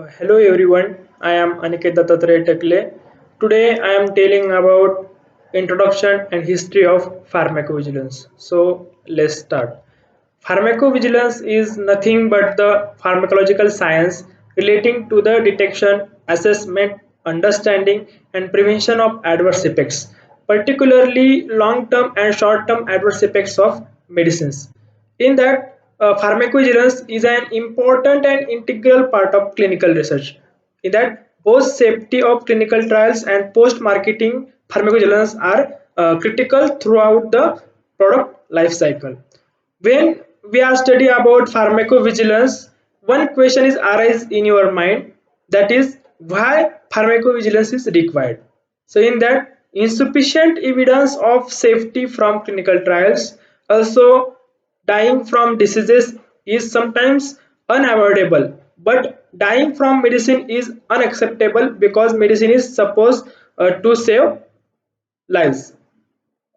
Hello everyone, I am Aniket Dattatreya Tekle. Today I am telling about introduction and history of pharmacovigilance. So let's start. Pharmacovigilance is nothing but the pharmacological science relating to the detection, assessment, understanding and prevention of adverse effects, particularly long-term and short-term adverse effects of medicines. In that, pharmacovigilance is an important and integral part of clinical research. In that, both safety of clinical trials and post-marketing pharmacovigilance are critical throughout the product life cycle. When we are studying about pharmacovigilance, one question is arise in your mind, that is why pharmacovigilance is required. So in that, insufficient evidence of safety from clinical trials, also dying from diseases is sometimes unavoidable, but dying from medicine is unacceptable because medicine is supposed to save lives.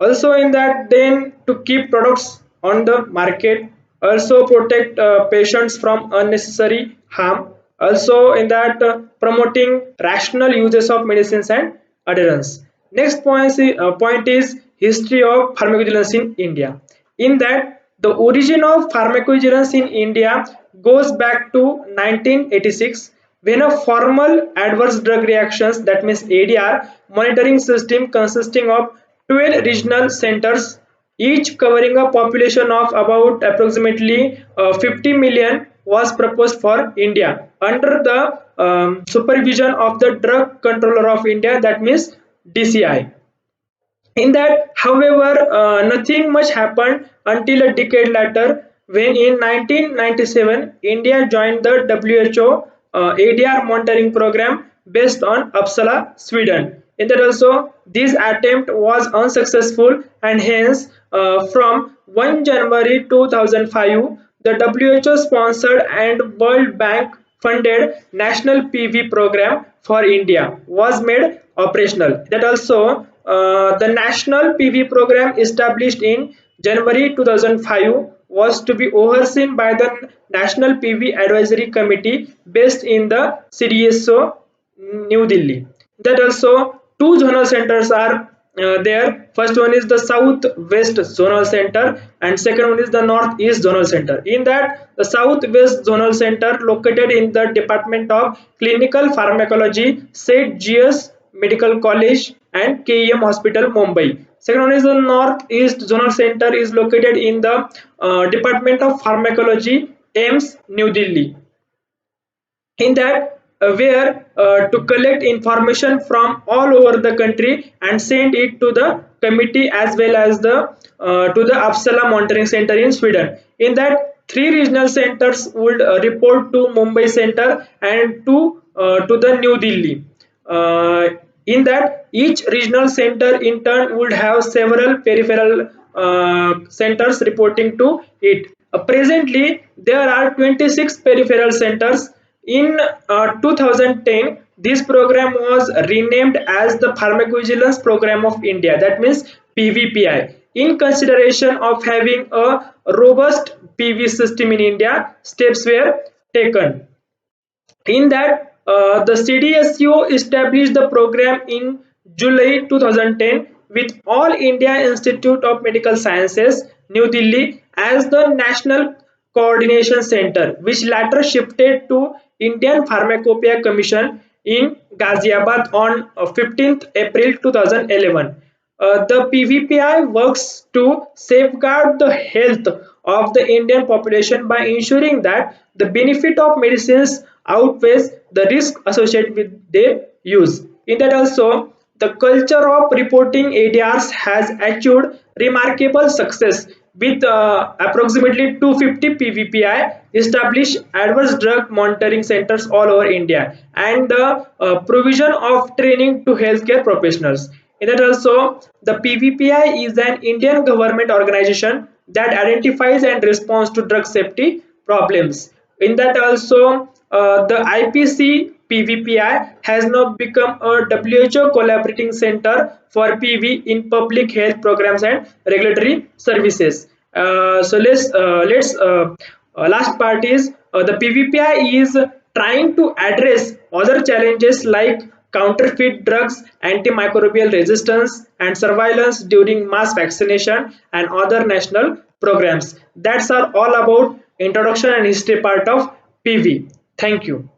Also in that, then to keep products on the market, also protect patients from unnecessary harm, also in that, promoting rational uses of medicines and adherence. Next point is history of pharmacovigilance in India. In that, the origin of pharmacovigilance in India goes back to 1986, when a formal adverse drug reactions, that means ADR, monitoring system consisting of 12 regional centers, each covering a population of about approximately 50 million, was proposed for India under the supervision of the Drug Controller of India, that means DCI. In that, however, nothing much happened until a decade later, when in 1997 India joined the WHO ADR monitoring program based on Uppsala, Sweden. In that also, this attempt was unsuccessful, and hence from 1 January 2005, the WHO sponsored and World Bank funded National PV program for India was made operational. That also, the National PV program established in January 2005 was to be overseen by the National PV Advisory Committee based in the CDSO, New Delhi. That also, two zonal centers are there. First one is the South West Zonal Center, and second one is the Northeast Zonal Center. In that, the South West Zonal Center located in the Department of Clinical Pharmacology, St. GS Medical College and KEM Hospital, Mumbai. Second one is the Northeast Zonal Center is located in the Department of Pharmacology, AIMS, New Delhi. In that, where to collect information from all over the country and send it to the committee as well as the to the Uppsala monitoring center in Sweden. In that, three regional centers would report to Mumbai center and to the New Delhi. uh, in that, each regional center in turn would have several peripheral centers reporting to it. Presently, there are 26 peripheral centers. In 2010, this program was renamed as the Pharmacovigilance Program of India, that means PVPI. In consideration of having a robust PV system in India, steps were taken. In that, the CDSU established the program in July 2010 with All India Institute of Medical Sciences, New Delhi, as the National Coordination Center, which later shifted to Indian Pharmacopoeia Commission in Ghaziabad on 15th April 2011. The PVPI works to safeguard the health of the Indian population by ensuring that the benefit of medicines outweighs the risk associated with their use. In that also, the culture of reporting ADRs has achieved remarkable success with approximately 250 PVPI established adverse drug monitoring centers all over India, and the provision of training to healthcare professionals. In that also, the PVPI is an Indian government organization that identifies and responds to drug safety problems. In that also, the IPC PVPI has now become a WHO collaborating center for PV in public health programs and regulatory services. So let's last part is the PVPI is trying to address other challenges like counterfeit drugs, antimicrobial resistance, and surveillance during mass vaccination and other national programs. That's are all about introduction and history part of PV. Thank you.